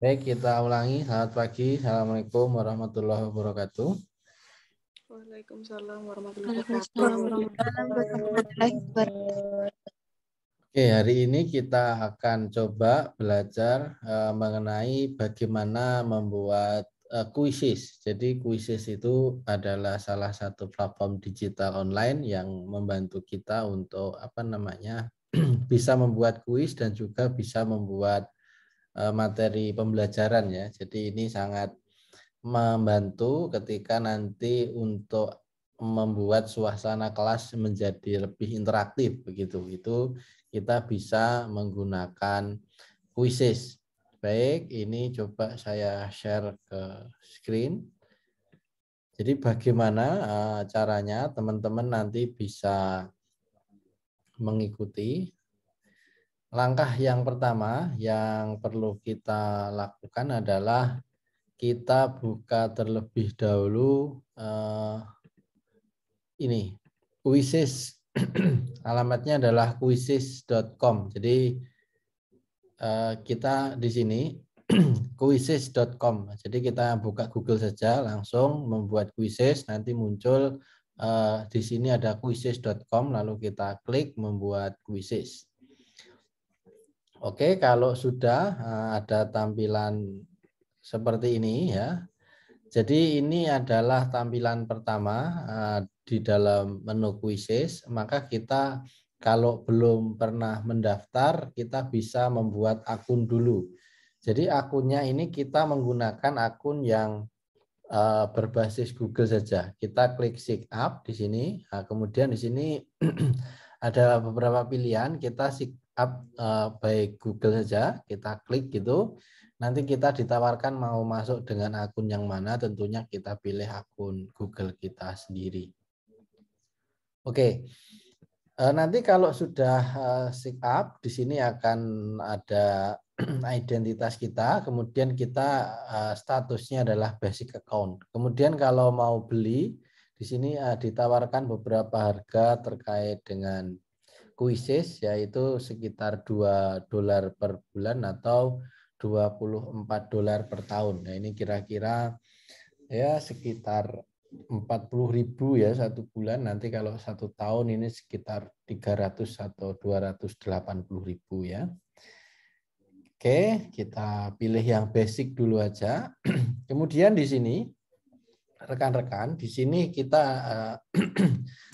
Baik, kita ulangi. Selamat pagi. Assalamualaikum warahmatullahi wabarakatuh. Waalaikumsalam warahmatullahi Waalaikumsalam wabarakatuh. warahmatullahi wabarakatuh. Oke, hari ini kita akan coba belajar mengenai bagaimana membuat quizzes. Jadi quizzes itu adalah salah satu platform digital online yang membantu kita untuk bisa membuat kuis dan juga bisa membuat materi pembelajaran ya. Jadi ini sangat membantu ketika nanti untuk membuat suasana kelas menjadi lebih interaktif begitu. Itu kita bisa menggunakan quizzes. Baik, ini coba saya share ke screen. Jadi bagaimana caranya teman-teman nanti bisa mengikuti. Langkah yang pertama yang perlu kita lakukan adalah kita buka terlebih dahulu ini quizzes. Alamatnya adalah quizzes.com. Jadi kita di sini quizzes.com. Jadi kita buka Google saja langsung membuat quizzes, nanti muncul di sini ada quizzes.com, lalu kita klik membuat quizzes. Oke, kalau sudah ada tampilan seperti ini ya. Jadi ini adalah tampilan pertama di dalam menu quizzes, maka kita kalau belum pernah mendaftar, kita bisa membuat akun dulu. Jadi akunnya ini kita menggunakan akun yang berbasis Google saja. Kita klik sign up di sini. Nah, kemudian di sini ada beberapa pilihan. Kita sign up by Google saja. Kita klik gitu. Nanti kita ditawarkan mau masuk dengan akun yang mana. Tentunya kita pilih akun Google kita sendiri. Oke. Nanti kalau sudah sign up, di sini akan ada identitas kita, kemudian kita statusnya adalah basic account. Kemudian kalau mau beli, di sini ditawarkan beberapa harga terkait dengan quizzes, yaitu sekitar $2 per bulan atau $24 per tahun. Nah ini kira-kira ya sekitar 40.000 ya satu bulan. Nanti kalau satu tahun ini sekitar 300 atau 280.000 ya. Oke, kita pilih yang basic dulu aja. Kemudian di sini rekan-rekan, di sini kita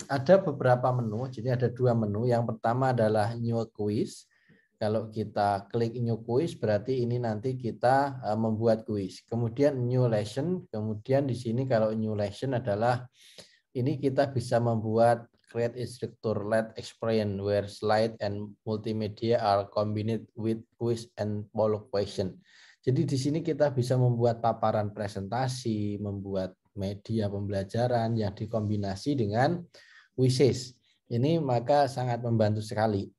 ada beberapa menu. Jadi ada dua menu. Yang pertama adalah new quiz. Kalau kita klik new quiz berarti ini nanti kita membuat quiz. Kemudian new lesson, kemudian di sini kalau new lesson adalah ini kita bisa membuat create instructor-led experience where slide and multimedia are combined with quiz and poll question. Jadi di sini kita bisa membuat paparan presentasi, membuat media pembelajaran yang dikombinasi dengan quizzes. Ini maka sangat membantu sekali.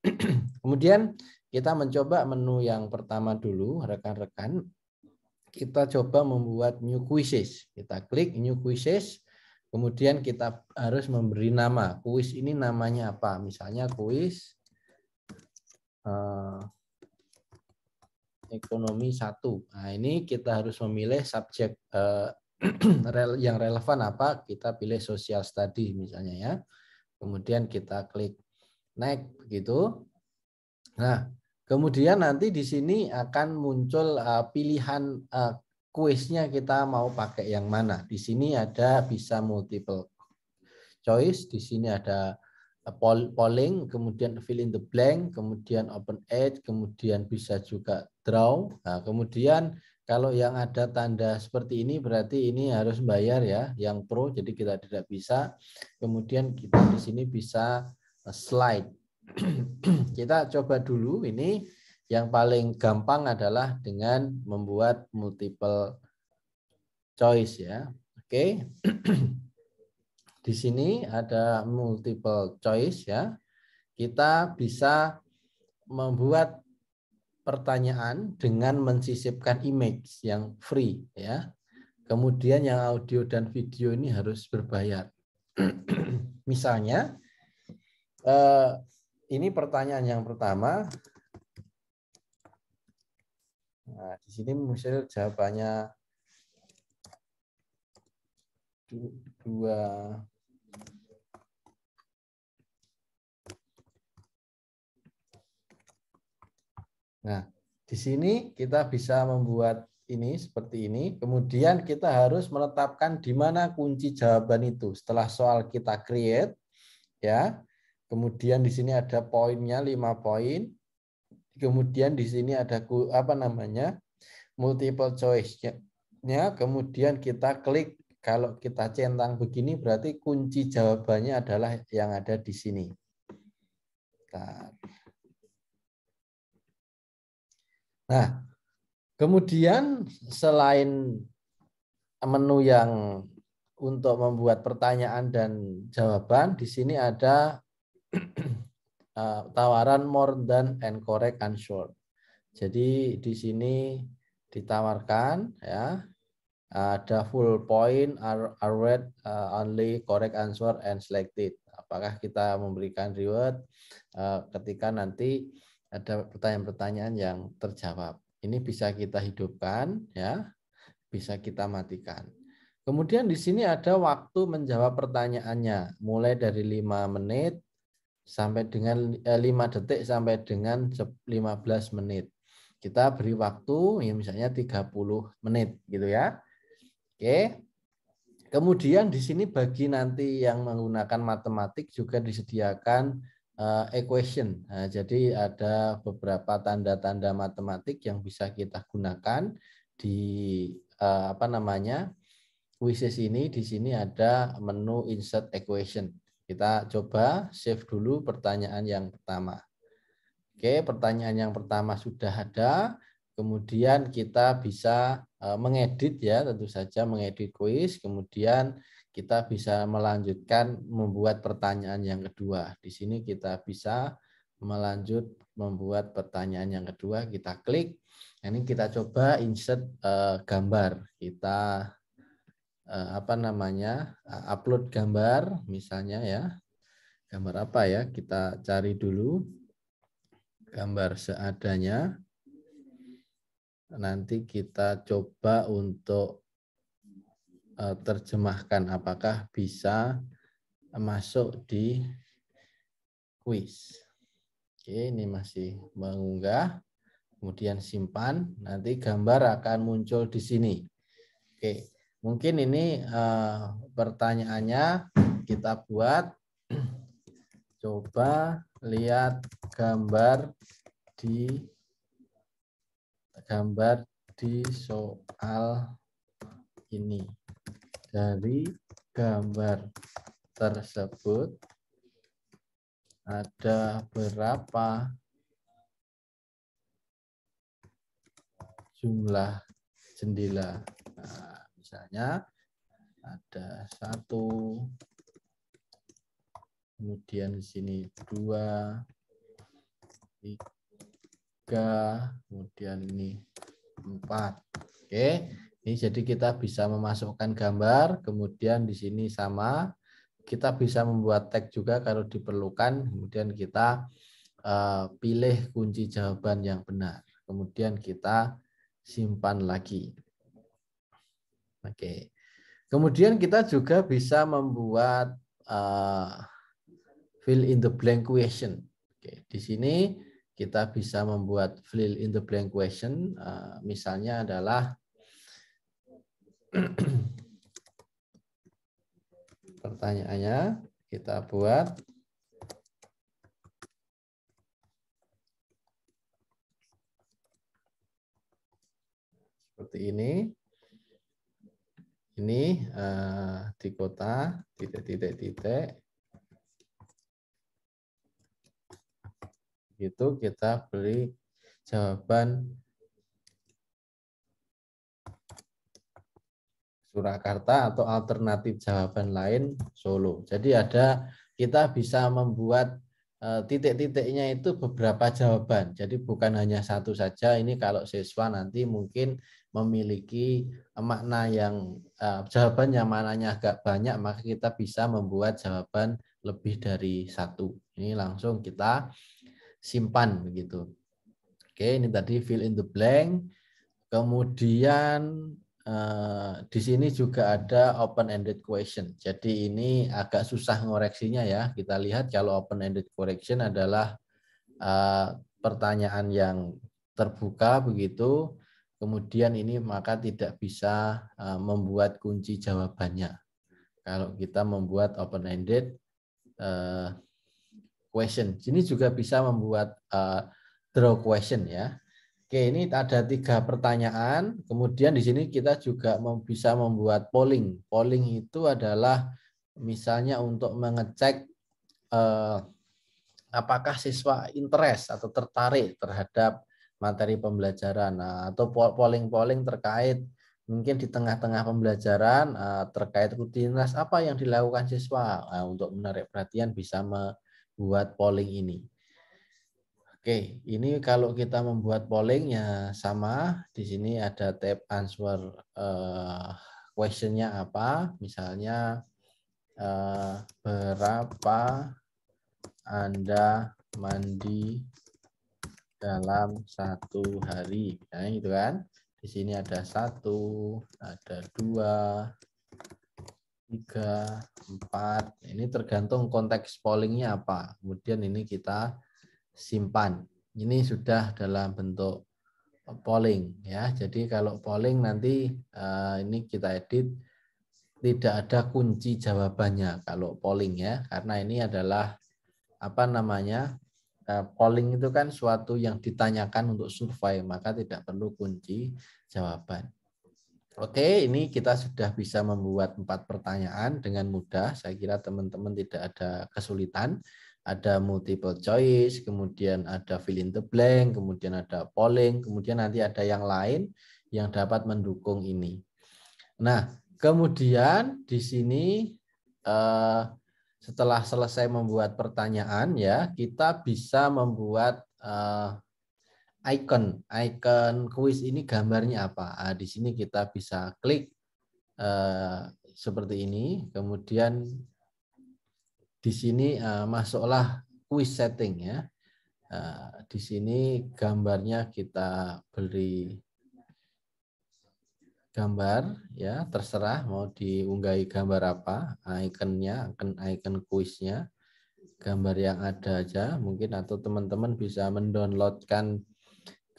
Kemudian kita mencoba menu yang pertama dulu, rekan-rekan. Kita coba membuat new quizzes. Kita klik new quizzes, kemudian kita harus memberi nama. Kuis ini namanya apa? Misalnya kuis ekonomi 1. Nah, ini kita harus memilih subjek yang relevan apa? Kita pilih social study misalnya ya. Kemudian kita klik next begitu. Nah, kemudian nanti di sini akan muncul pilihan kuisnya kita mau pakai yang mana. Di sini ada bisa multiple choice, di sini ada polling, kemudian fill in the blank, kemudian open edge, kemudian bisa juga draw. Nah, kemudian kalau yang ada tanda seperti ini berarti ini harus bayar ya, yang pro, jadi kita tidak bisa. Kemudian kita di sini bisa slide. Kita coba dulu ini yang paling gampang adalah dengan membuat multiple choice ya. Oke. Di sini ada multiple choice ya. Kita bisa membuat pertanyaan dengan mensisipkan image yang free ya. Kemudian yang audio dan video ini harus berbayar. Misalnya ini pertanyaan yang pertama. Nah, di sini misal jawabannya 2. Nah, di sini kita bisa membuat ini seperti ini. Kemudian kita harus menetapkan di mana kunci jawaban itu. Setelah soal kita create, ya. Kemudian di sini ada poinnya 5 poin. Kemudian di sini ada apa namanya? Multiple choice-nya. Kemudian kita klik. Kalau kita centang begini berarti kunci jawabannya adalah yang ada di sini. Nah, kemudian selain menu yang untuk membuat pertanyaan dan jawaban, di sini ada tawaran more than and correct answer. Jadi di sini ditawarkan ya ada full point, are read only correct answer and selected. Apakah kita memberikan reward ketika nanti ada pertanyaan-pertanyaan yang terjawab. Ini bisa kita hidupkan ya, bisa kita matikan. Kemudian di sini ada waktu menjawab pertanyaannya, mulai dari 5 menit sampai dengan 5 detik sampai dengan 15 menit. Kita beri waktu ya misalnya 30 menit gitu ya. Oke. Kemudian di sini bagi nanti yang menggunakan matematik juga disediakan equation. Nah, jadi ada beberapa tanda-tanda matematik yang bisa kita gunakan di apa namanya? Quizzes ini. Di sini ada menu insert equation. Kita coba save dulu pertanyaan yang pertama. Oke, pertanyaan yang pertama sudah ada. Kemudian kita bisa mengedit ya, tentu saja mengedit kuis. Kemudian kita bisa melanjutkan membuat pertanyaan yang kedua. Di sini kita bisa membuat pertanyaan yang kedua. Kita klik. Ini kita coba insert gambar. Kita apa namanya? Upload gambar misalnya ya. Gambar apa ya? Kita cari dulu. Gambar seadanya. Nanti kita coba untuk terjemahkan apakah bisa masuk di quiz. Oke, ini masih mengunggah. Kemudian simpan, nanti gambar akan muncul di sini. Oke, mungkin ini pertanyaannya kita buat. Coba lihat gambar di soal ini. Dari gambar tersebut ada berapa jumlah jendela? Nah, misalnya ada 1, kemudian di sini 2, 3, kemudian ini 4. Oke, ini jadi kita bisa memasukkan gambar, kemudian di sini sama, kita bisa membuat tag juga kalau diperlukan, kemudian kita pilih kunci jawaban yang benar, kemudian kita simpan lagi. Oke, kemudian kita juga bisa membuat fill in the blank question. Oke, di sini kita bisa membuat fill in the blank question, misalnya adalah pertanyaannya kita buat seperti ini. Ini di kota titik-titik-titik. Itu kita beri jawaban Surakarta atau alternatif jawaban lain Solo. Jadi kita bisa membuat titik-titiknya itu beberapa jawaban. Jadi bukan hanya satu saja. Ini kalau siswa nanti mungkin memiliki makna yang jawaban yang maknanya agak banyak, maka kita bisa membuat jawaban lebih dari satu. Ini langsung kita simpan begitu. Oke, ini tadi fill in the blank. Kemudian di sini juga ada open-ended question. Jadi ini agak susah ngoreksinya ya. Kita lihat kalau open-ended question adalah pertanyaan yang terbuka begitu. Kemudian ini maka tidak bisa membuat kunci jawabannya. Kalau kita membuat open-ended question. Sini juga bisa membuat draw question ya. Oke, ini ada 3 pertanyaan. Kemudian di sini kita juga bisa membuat polling. Polling itu adalah misalnya untuk mengecek apakah siswa interest atau tertarik terhadap materi pembelajaran. Nah, atau polling-polling terkait mungkin di tengah-tengah pembelajaran terkait rutinitas apa yang dilakukan siswa. Nah, untuk menarik perhatian bisa membuat polling ini. Oke, ini kalau kita membuat pollingnya sama, di sini ada tab answer questionnya apa, misalnya berapa Anda mandi dalam 1 hari, nah gitu kan. Di sini ada 1, ada 2, 3, 4. Ini tergantung konteks pollingnya apa. Kemudian ini kita simpan. Ini sudah dalam bentuk polling ya. Jadi kalau polling nanti ini kita edit tidak ada kunci jawabannya kalau polling ya, karena ini adalah apa namanya polling itu kan suatu yang ditanyakan untuk survei, maka tidak perlu kunci jawaban. Oke, ini kita sudah bisa membuat 4 pertanyaan dengan mudah. Saya kira teman-teman tidak ada kesulitan. Ada multiple choice, kemudian ada fill in the blank, kemudian ada polling, kemudian nanti ada yang lain yang dapat mendukung ini. Nah, kemudian di sini setelah selesai membuat pertanyaan ya, kita bisa membuat icon kuis ini gambarnya apa. Nah, di sini kita bisa klik seperti ini, kemudian di sini masuklah quiz setting ya. Di sini gambarnya kita beri gambar ya, terserah mau diunggahi gambar apa, ikonnya, icon kuisnya, gambar yang ada aja mungkin, atau teman-teman bisa mendownloadkan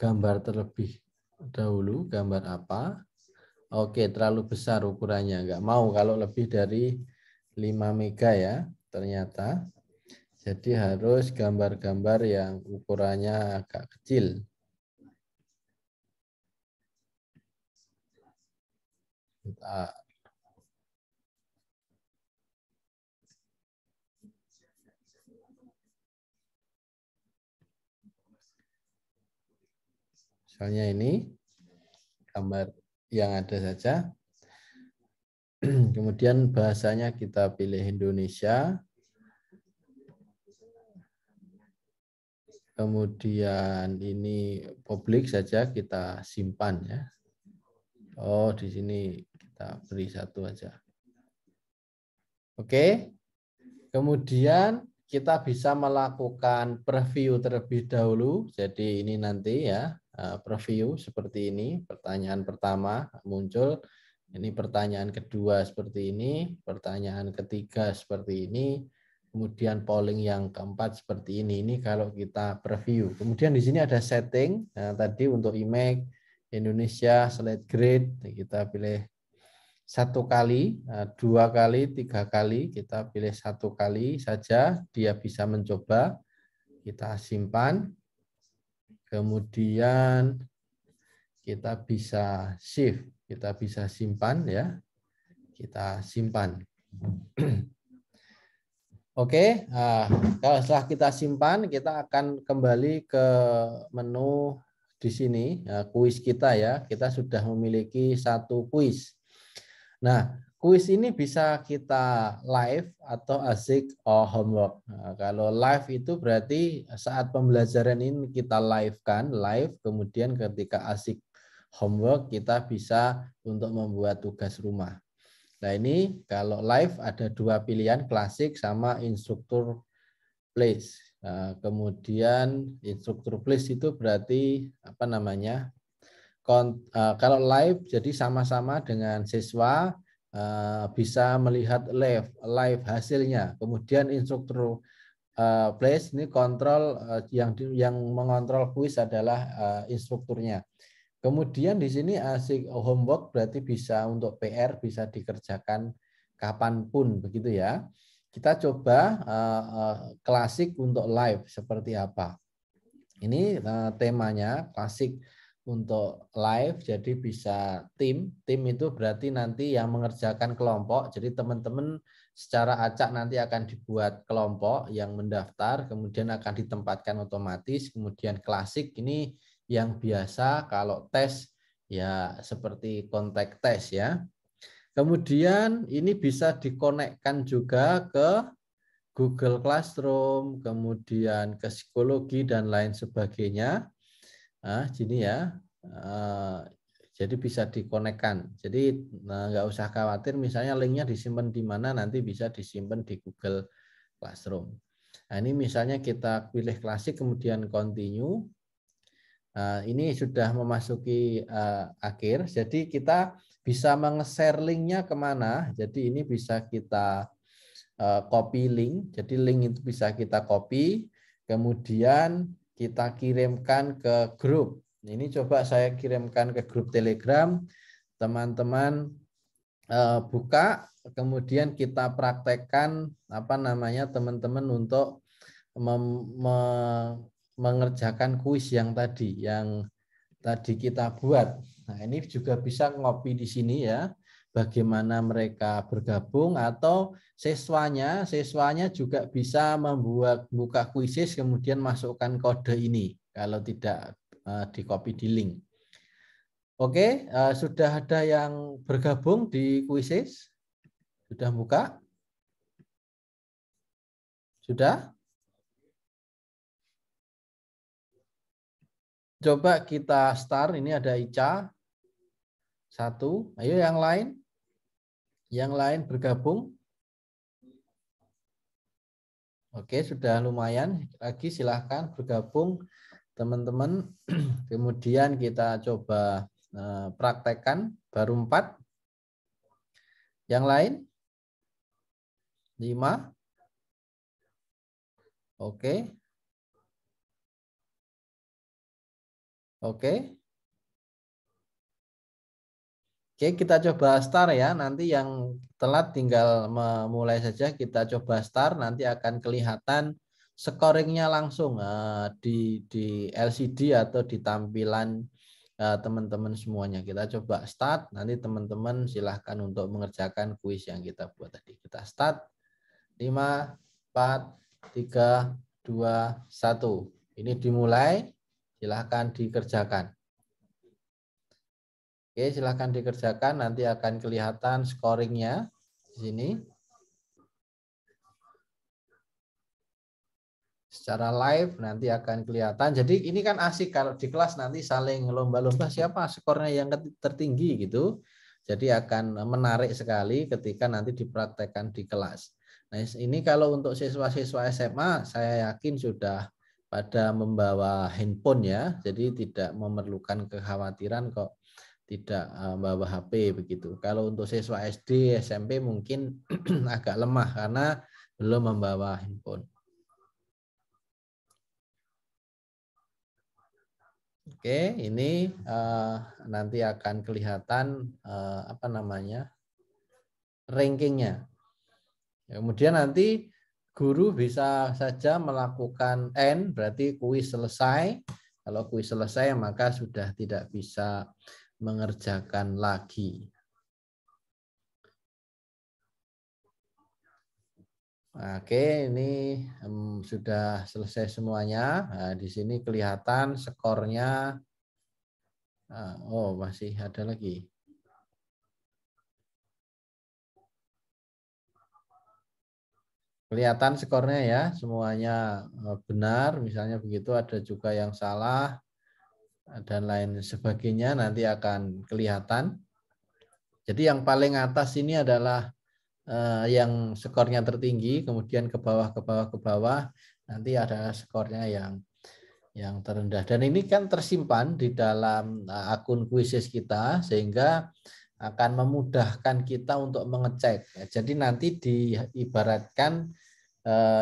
gambar terlebih dahulu, gambar apa. Oke, terlalu besar ukurannya, nggak mau kalau lebih dari 5 mega ya ternyata. Jadi harus gambar-gambar yang ukurannya agak kecil. Misalnya ini gambar yang ada saja. Kemudian bahasanya kita pilih Indonesia. Kemudian ini publik saja kita simpan ya. Oh, di sini kita beri 1 aja. Oke. Kemudian kita bisa melakukan preview terlebih dahulu. Jadi ini nanti ya, preview seperti ini. Pertanyaan pertama muncul. Ini pertanyaan kedua seperti ini. Pertanyaan ketiga seperti ini. Kemudian polling yang keempat seperti ini. Ini kalau kita preview. Kemudian di sini ada setting. Nah, tadi untuk image Indonesia slide grade kita pilih 1 kali, 2 kali, 3 kali. Kita pilih 1 kali saja. Dia bisa mencoba. Kita simpan. Kemudian kita bisa save. Kita bisa simpan ya. Kita simpan. Oke, kalau setelah kita simpan, kita akan kembali ke menu di sini, kuis kita ya. Kita sudah memiliki 1 kuis. Nah, kuis ini bisa kita live atau asik homework. Nah, kalau live itu berarti saat pembelajaran ini kita live, kemudian ketika asik homework kita bisa untuk membuat tugas rumah. Nah, ini kalau live ada 2 pilihan, klasik sama instruktur place. Nah, kemudian instruktur place itu berarti apa namanya? Kalau live jadi sama-sama dengan siswa bisa melihat live hasilnya. Kemudian instruktur place ini kontrol yang mengontrol kuis adalah instrukturnya. Kemudian di sini asik homework berarti bisa untuk PR bisa dikerjakan kapanpun begitu ya. Kita coba klasik untuk live seperti apa. Ini temanya klasik untuk live, jadi bisa tim itu berarti nanti yang mengerjakan kelompok. Jadi teman-teman secara acak nanti akan dibuat kelompok yang mendaftar, kemudian akan ditempatkan otomatis. Kemudian klasik ini yang biasa, kalau tes ya seperti kontak tes ya. Kemudian ini bisa dikonekkan juga ke Google Classroom, kemudian ke psikologi dan lain sebagainya. Nah, gini ya. Jadi bisa dikonekkan. Jadi nggak usah khawatir misalnya linknya disimpan di mana, nanti bisa disimpan di Google Classroom. Nah, ini misalnya kita pilih klasik kemudian continue. Ini sudah memasuki akhir. Jadi kita bisa meng-share linknya kemana. Jadi ini bisa kita copy link. Jadi link itu bisa kita copy, kemudian kita kirimkan ke grup. Ini coba saya kirimkan ke grup Telegram. Teman-teman buka, kemudian kita praktekkan teman-teman untuk mengerjakan kuis yang tadi kita buat. Nah, ini juga bisa ngopi di sini ya. Bagaimana mereka bergabung, atau siswanya juga bisa buka kuisis kemudian masukkan kode ini kalau tidak di copy di link. Oke, sudah ada yang bergabung di kuisis? Sudah buka? Sudah? Coba kita start, ini ada Ica. 1, ayo yang lain. Yang lain bergabung. Oke, sudah lumayan. Lagi silahkan bergabung teman-teman. Kemudian kita coba praktekkan. Baru 4. Yang lain? 5. Oke. Oke. Oke, kita coba start ya. Nanti yang telat tinggal memulai saja. Kita coba start. Nanti akan kelihatan scoringnya langsung di LCD atau di tampilan teman-teman semuanya. Kita coba start. Nanti teman-teman silahkan untuk mengerjakan kuis yang kita buat tadi. Kita start. 5, 4, 3, 2, 1. Ini dimulai. Silahkan dikerjakan. Oke, silahkan dikerjakan. Nanti akan kelihatan scoringnya di sini. Secara live nanti akan kelihatan. Jadi ini kan asik kalau di kelas nanti saling lomba-lomba siapa skornya yang tertinggi gitu. Jadi akan menarik sekali ketika nanti dipraktekkan di kelas. Nah, ini kalau untuk siswa-siswa SMA saya yakin sudah pada membawa handphone ya. Jadi tidak memerlukan kekhawatiran kok tidak bawa HP begitu. Kalau untuk siswa SD, SMP mungkin agak lemah karena belum membawa handphone. Oke, ini nanti akan kelihatan rankingnya. Kemudian nanti guru bisa saja melakukan N, berarti kuis selesai. Kalau kuis selesai maka sudah tidak bisa mengerjakan lagi. Oke, ini sudah selesai semuanya. Nah, di sini kelihatan skornya. Oh, masih ada lagi. Kelihatan skornya ya, semuanya benar. Misalnya begitu, ada juga yang salah dan lain sebagainya. Nanti akan kelihatan. Jadi yang paling atas ini adalah yang skornya tertinggi, kemudian ke bawah nanti ada skornya yang Yang terendah. Dan ini kan tersimpan di dalam akun Quizizz kita sehingga akan memudahkan kita untuk mengecek. Jadi nanti diibaratkan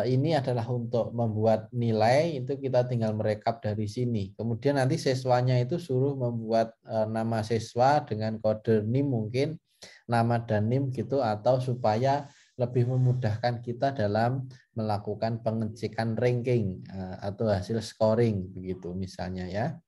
ini adalah untuk membuat nilai, itu kita tinggal merekap dari sini. Kemudian nanti siswanya itu suruh membuat nama siswa dengan kode NIM mungkin, nama dan NIM gitu, atau supaya lebih memudahkan kita dalam melakukan pengecekan ranking atau hasil scoring begitu misalnya ya.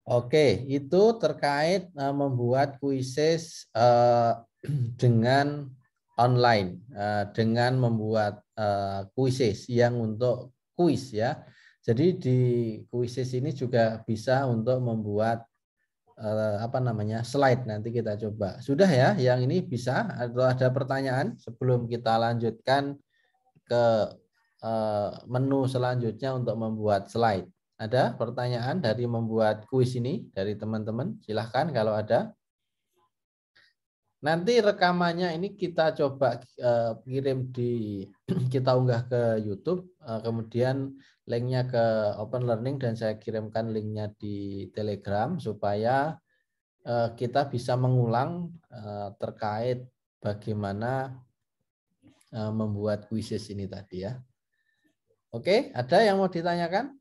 Oke, itu terkait membuat Quizizz dengan online, dengan membuat Quizizz yang untuk kuis ya. Jadi di Quizizz ini juga bisa untuk membuat slide, nanti kita coba. Sudah ya, yang ini bisa atau ada pertanyaan sebelum kita lanjutkan ke menu selanjutnya untuk membuat slide. Ada pertanyaan dari membuat kuis ini dari teman-teman? Silahkan kalau ada. Nanti rekamannya ini kita coba kirim kita unggah ke YouTube, kemudian linknya ke Open Learning dan saya kirimkan linknya di Telegram supaya kita bisa mengulang terkait bagaimana membuat Quizizz ini tadi ya. Oke, ada yang mau ditanyakan?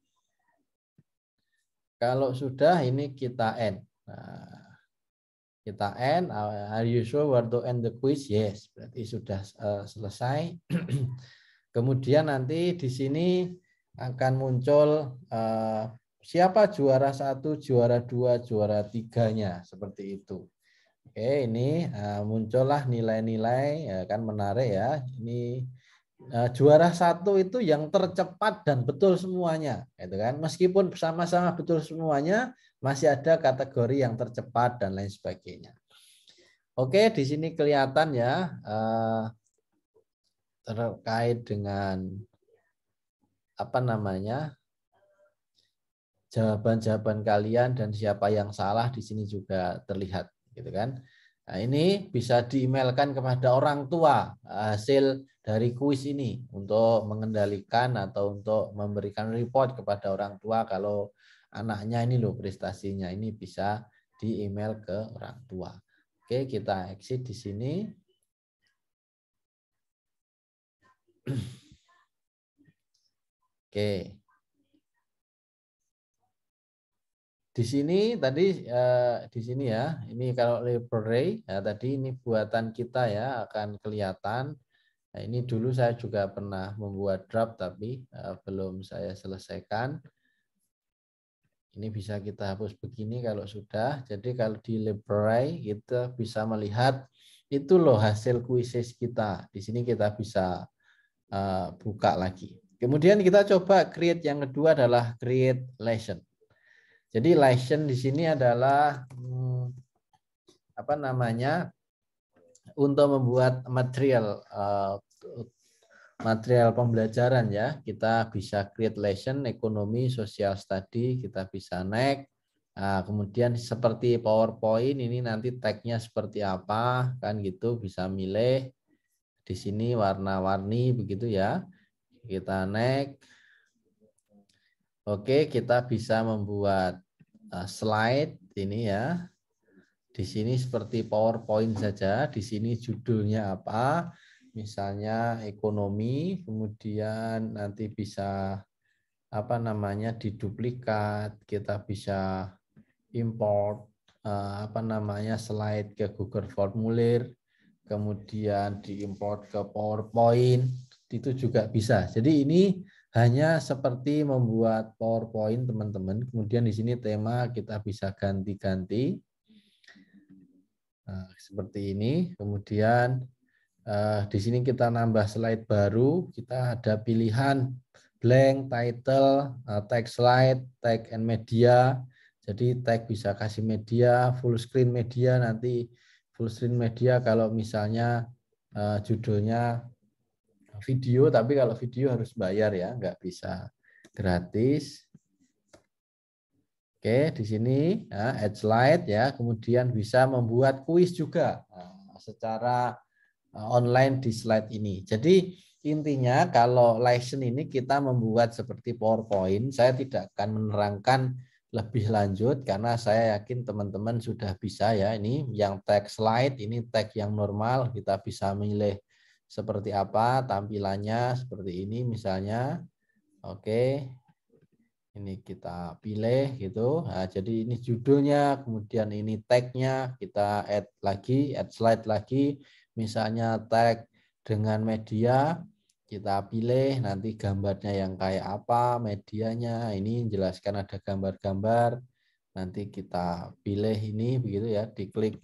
Kalau sudah ini kita end. Nah, kita end. Are you sure where to end the quiz? Yes, berarti sudah selesai. Kemudian nanti di sini akan muncul siapa juara 1, juara 2, juara 3-nya seperti itu. Oke, ini muncullah nilai-nilai, ya kan menarik ya. Ini juara 1 itu yang tercepat dan betul semuanya, gitu kan. Meskipun sama-sama betul semuanya, masih ada kategori yang tercepat dan lain sebagainya. Oke, di sini kelihatan ya terkait dengan jawaban-jawaban kalian dan siapa yang salah di sini juga terlihat, gitu kan. Nah, ini bisa di-emailkan kepada orang tua hasil dari kuis ini untuk mengendalikan atau untuk memberikan report kepada orang tua kalau anaknya ini loh prestasinya, ini bisa di-email ke orang tua. Oke, kita exit di sini. Oke. Di sini tadi di sini ya, ini kalau library ya, tadi ini buatan kita ya akan kelihatan. Nah, ini dulu saya juga pernah membuat draft tapi belum saya selesaikan. Ini bisa kita hapus begini kalau sudah. Jadi kalau di library kita bisa melihat itu loh hasil Quizizz kita. Di sini kita bisa buka lagi. Kemudian kita coba create yang kedua adalah create lesson. Jadi lesson di sini adalah untuk membuat material pembelajaran ya. Kita bisa create lesson ekonomi, social study, kita bisa next. Nah, kemudian seperti PowerPoint ini nanti tagnya seperti apa kan gitu, bisa milih di sini warna-warni begitu ya. Kita next. Oke, kita bisa membuat slide ini ya. Di sini seperti PowerPoint saja. Di sini judulnya apa? Misalnya ekonomi, kemudian nanti bisa diduplikat. Kita bisa import slide ke Google Formulir, kemudian diimport ke PowerPoint. Itu juga bisa. Jadi ini hanya seperti membuat PowerPoint teman-teman. Kemudian di sini tema kita bisa ganti-ganti. Nah, seperti ini. Kemudian di sini kita nambah slide baru. Kita ada pilihan blank, title, tag slide, tag and media. Jadi tag bisa kasih media, full screen media, nanti full screen media kalau misalnya judulnya video, tapi kalau video harus bayar ya, nggak bisa gratis. Oke, di sini add slide ya, kemudian bisa membuat kuis juga. Nah, secara online di slide ini. Jadi intinya kalau lesson ini kita membuat seperti PowerPoint, saya tidak akan menerangkan lebih lanjut karena saya yakin teman-teman sudah bisa ya. Ini yang tag slide, ini tag yang normal, kita bisa milih seperti apa tampilannya seperti ini misalnya. Oke. Ini kita pilih gitu. Nah, jadi ini judulnya, kemudian ini tagnya kita add lagi, add slide lagi. Misalnya tag dengan media, kita pilih nanti gambarnya yang kayak apa, medianya. Ini jelaskan ada gambar-gambar. Nanti kita pilih ini begitu ya, diklik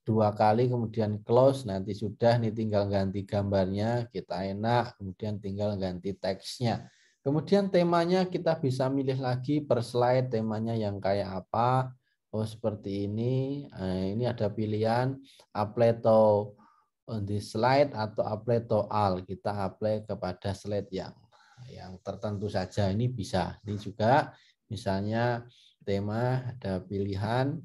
2 kali kemudian close, nanti sudah nih tinggal ganti gambarnya, kita enak, kemudian tinggal ganti teksnya. Kemudian temanya kita bisa milih lagi per slide temanya yang kayak apa. Oh seperti ini. Ini ada pilihan apply to on the slide atau apply to all. Kita apply kepada slide yang tertentu saja. Ini bisa. Ini juga misalnya tema ada pilihan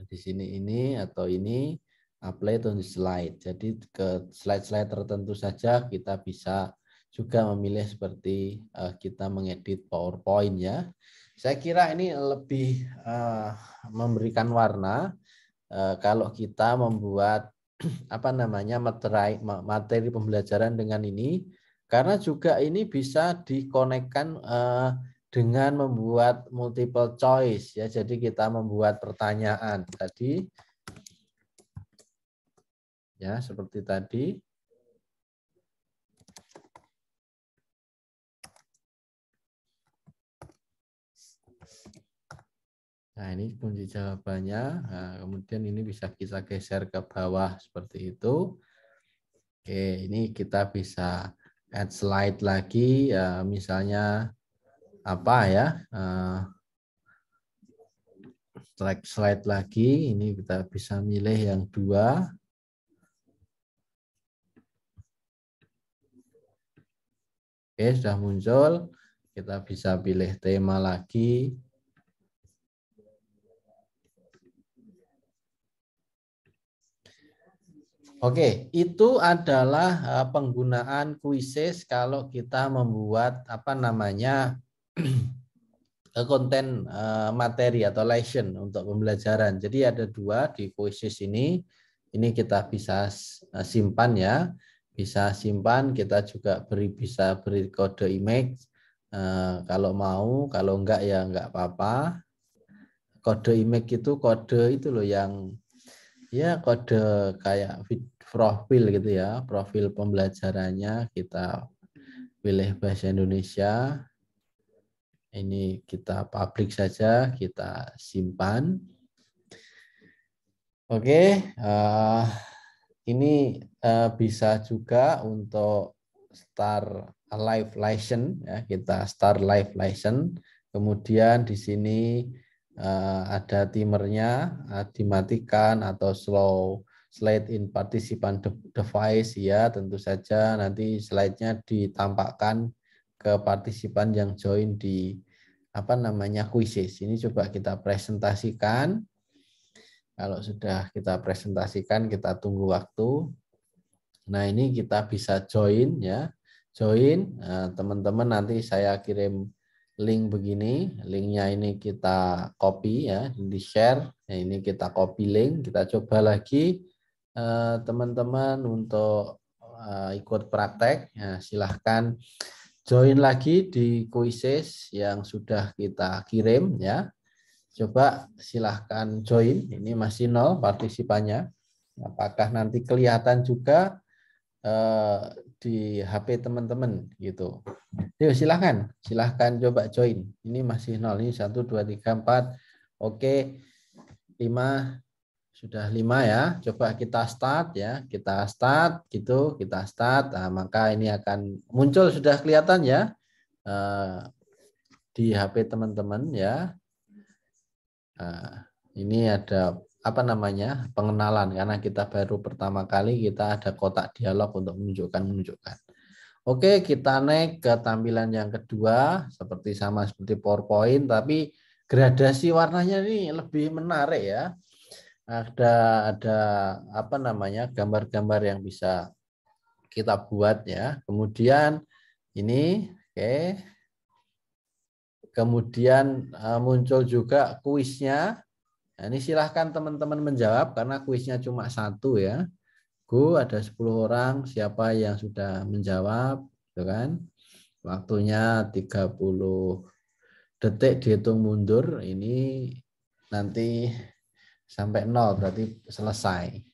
di sini ini atau ini apply to the slide. Jadi ke slide-slide tertentu saja kita bisa juga memilih seperti kita mengedit PowerPoint ya. Saya kira ini lebih memberikan warna kalau kita membuat apa namanya materi pembelajaran dengan ini, karena juga ini bisa dikonekkan dengan membuat multiple choice ya. Jadi kita membuat pertanyaan tadi ya seperti tadi. Nah, ini kunci jawabannya. Nah, kemudian ini bisa kita geser ke bawah seperti itu. Oke, ini kita bisa add slide lagi, ya, misalnya apa ya? Slide lagi. Ini kita bisa milih yang 2. Oke, sudah muncul. Kita bisa pilih tema lagi. Oke, itu adalah penggunaan quizzes kalau kita membuat apa namanya konten materi atau lesson untuk pembelajaran. Jadi ada 2 di quizzes ini. Ini kita bisa simpan ya, bisa simpan. Kita juga bisa beri kode image kalau mau, kalau enggak ya enggak apa-apa. Kode image itu kode itu loh yang ya kode kayak profil gitu ya, profil pembelajarannya kita pilih bahasa Indonesia. Ini kita publik saja, kita simpan. Oke, ini bisa juga untuk start live lesson ya, kita start live lesson. Kemudian di sini ada timernya, dimatikan atau slow slide in participant device ya, tentu saja nanti slide-nya ditampakkan ke partisipan yang join di apa namanya quizzes. Ini coba kita presentasikan. Kalau sudah kita presentasikan, kita tunggu waktu. Nah, ini kita bisa join ya. Join, teman-teman nanti saya kirim link begini, linknya ini kita copy ya, di share. Nah, ini kita copy link, kita coba lagi teman-teman untuk ikut praktek. Nah, silahkan join lagi di quizzes yang sudah kita kirim ya. Coba silahkan join, ini masih 0 partisipannya. Apakah nanti kelihatan juga di HP teman-teman gitu. Yuk silahkan coba join. Ini masih 0, ini 1, 2, 3, 4. Oke, 5, sudah 5 ya. Coba kita start ya, kita start gitu, kita start. Nah, maka ini akan muncul sudah kelihatan ya di HP teman-teman ya. Nah, ini ada apa namanya pengenalan karena kita baru pertama kali kita ada kotak dialog untuk menunjukkan. Oke, kita naik ke tampilan yang kedua seperti PowerPoint tapi gradasi warnanya ini lebih menarik ya. ada apa namanya gambar-gambar yang bisa kita buat ya. Kemudian ini oke. Kemudian muncul juga kuisnya. Nah, ini silahkan teman-teman menjawab karena kuisnya cuma satu ya. Go, ada 10 orang, siapa yang sudah menjawab, gitu kan? Waktunya 30 detik dihitung mundur, ini nanti sampai 0 berarti selesai.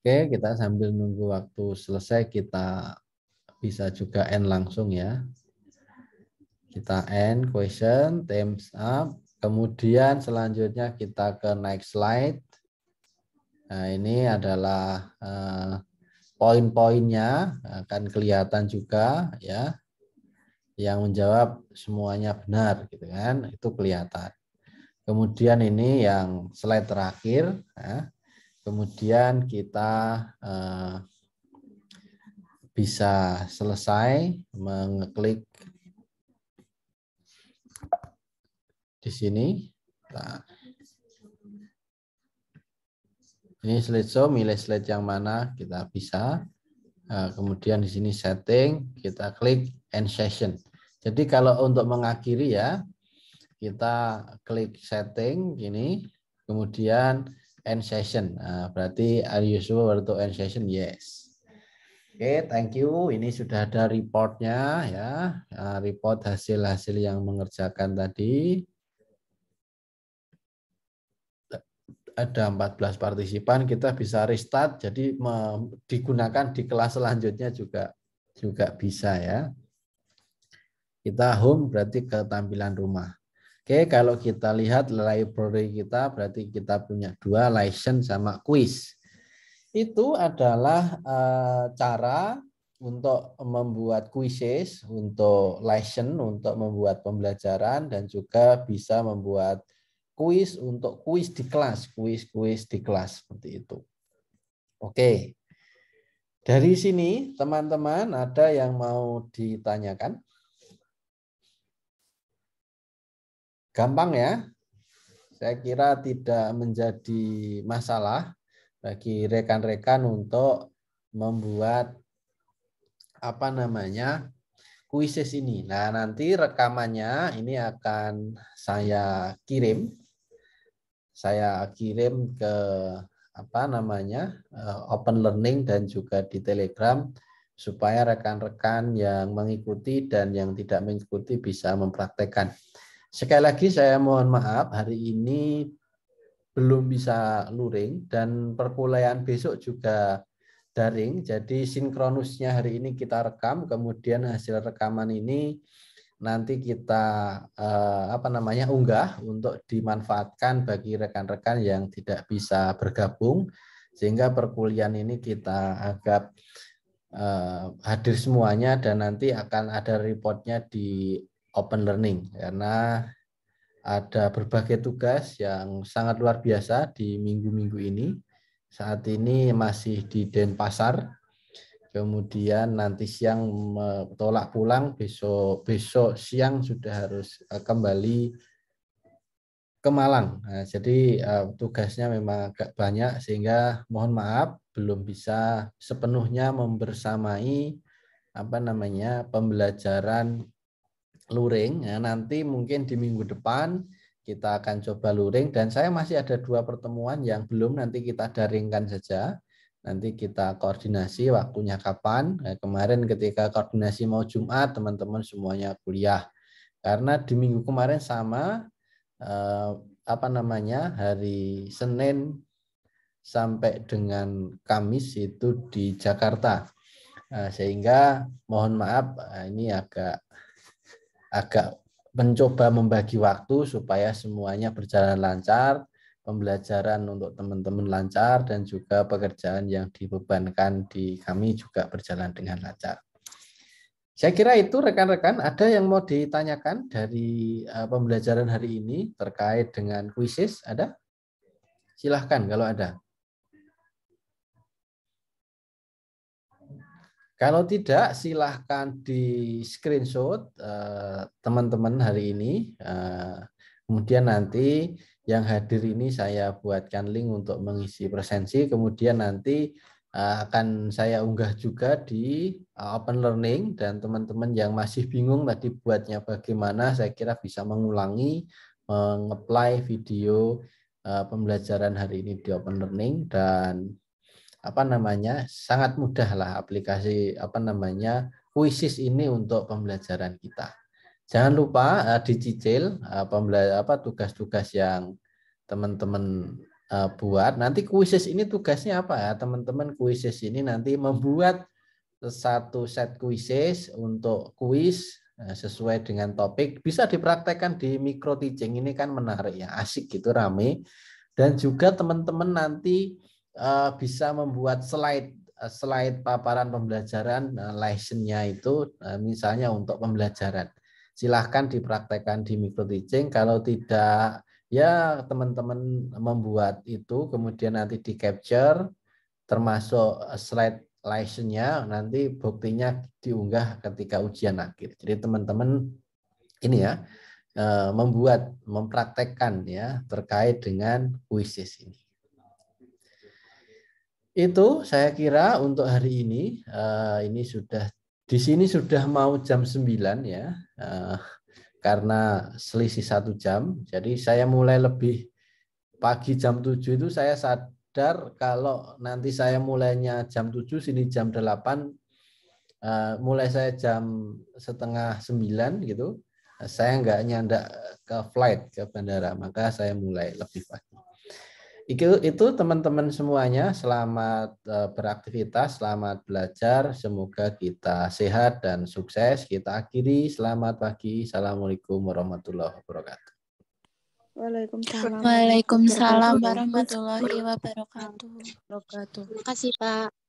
Oke, kita sambil nunggu waktu selesai, kita bisa juga end langsung ya. Kita end question, time's up. Kemudian selanjutnya kita ke next slide. Nah, ini adalah poin-poinnya, akan kelihatan juga ya. Yang menjawab semuanya benar gitu kan, itu kelihatan. Kemudian ini yang slide terakhir ya. Kemudian kita bisa selesai mengeklik di sini. Nah, ini slideshow, milih slide yang mana kita bisa. Nah, kemudian di sini setting, kita klik end session. Jadi kalau untuk mengakhiri ya, kita klik setting ini, kemudian end session. Nah, berarti are you sure to end session? Yes. Oke, thank you. Ini sudah ada reportnya ya, report hasil-hasil yang mengerjakan tadi. Ada 14 partisipan, kita bisa restart, jadi digunakan di kelas selanjutnya juga bisa ya. Kita home berarti ke tampilan rumah. Oke, kalau kita lihat library kita berarti kita punya 2, license sama quiz. Itu adalah cara untuk membuat quizzes, untuk license, untuk membuat pembelajaran, dan juga bisa membuat kuis untuk kuis di kelas, kuis di kelas seperti itu. Oke. Dari sini teman-teman ada yang mau ditanyakan? Gampang ya. Saya kira tidak menjadi masalah bagi rekan-rekan untuk membuat apa namanya kuises ini. Nah, nanti rekamannya ini akan saya kirim. Saya kirim ke apa namanya Open Learning dan juga di Telegram supaya rekan-rekan yang mengikuti dan yang tidak mengikuti bisa mempraktekkan. Sekali lagi saya mohon maaf hari ini belum bisa luring dan perkuliahan besok juga daring. Jadi sinkronusnya hari ini kita rekam, kemudian hasil rekaman ini nanti kita unggah untuk dimanfaatkan bagi rekan-rekan yang tidak bisa bergabung, sehingga perkuliahan ini kita anggap hadir semuanya dan nanti akan ada reportnya di Open Learning karena ada berbagai tugas yang sangat luar biasa di minggu-minggu ini. Saat ini masih di Denpasar. Kemudian nanti siang tolak pulang, besok siang sudah harus kembali ke Malang. Nah, jadi tugasnya memang agak banyak sehingga mohon maaf belum bisa sepenuhnya membersamai pembelajaran luring. Nah, nanti mungkin di minggu depan kita akan coba luring dan saya masih ada 2 pertemuan yang belum, nanti kita daringkan saja. Nanti kita koordinasi waktunya kapan. Nah, kemarin ketika koordinasi mau Jumat, teman-teman semuanya kuliah. Karena di minggu kemarin sama hari Senin sampai dengan Kamis itu di Jakarta. Sehingga mohon maaf ini agak mencoba membagi waktu supaya semuanya berjalan lancar, pembelajaran untuk teman-teman lancar, dan juga pekerjaan yang dibebankan di kami juga berjalan dengan lancar. Saya kira itu rekan-rekan, ada yang mau ditanyakan dari pembelajaran hari ini terkait dengan kuisis? Ada? Silahkan kalau ada. Kalau tidak, silahkan di screenshot teman-teman hari ini. Kemudian nanti yang hadir ini saya buatkan link untuk mengisi presensi. Kemudian nanti akan saya unggah juga di Open Learning, dan teman-teman yang masih bingung tadi buatnya bagaimana, saya kira bisa mengulangi, mengapply video pembelajaran hari ini di Open Learning, dan sangat mudah lah aplikasi Quizzes ini untuk pembelajaran kita. Jangan lupa dicicil tugas-tugas yang teman-teman buat. Nanti Quizzes ini tugasnya apa ya teman-teman? Quizzes ini nanti membuat satu set quizzes untuk kuis sesuai dengan topik. Bisa dipraktekkan di micro teaching, ini kan menarik ya, asik gitu, rame. Dan juga teman-teman nanti bisa membuat slide paparan pembelajaran lesson-nya itu misalnya untuk pembelajaran. Silahkan dipraktekkan di micro teaching. Kalau tidak, ya teman-teman membuat itu, kemudian nanti di capture, termasuk slide lesson-nya, nanti buktinya diunggah ketika ujian akhir. Jadi teman-teman ini ya, mempraktekkan ya terkait dengan quizzes ini. Itu saya kira untuk hari ini. Ini sudah di sini sudah mau jam 9 ya, karena selisih 1 jam. Jadi saya mulai lebih pagi jam 7 itu saya sadar kalau nanti saya mulainya jam 7, sini jam 8, mulai saya jam setengah 9 gitu. Saya nggak nyandak ke flight ke bandara, maka saya mulai lebih pagi. Itu teman-teman semuanya, selamat beraktivitas, selamat belajar, semoga kita sehat dan sukses. Kita akhiri, selamat pagi, assalamualaikum warahmatullahi wabarakatuh. Waalaikumsalam warahmatullahi wabarakatuh. Terima kasih, Pak.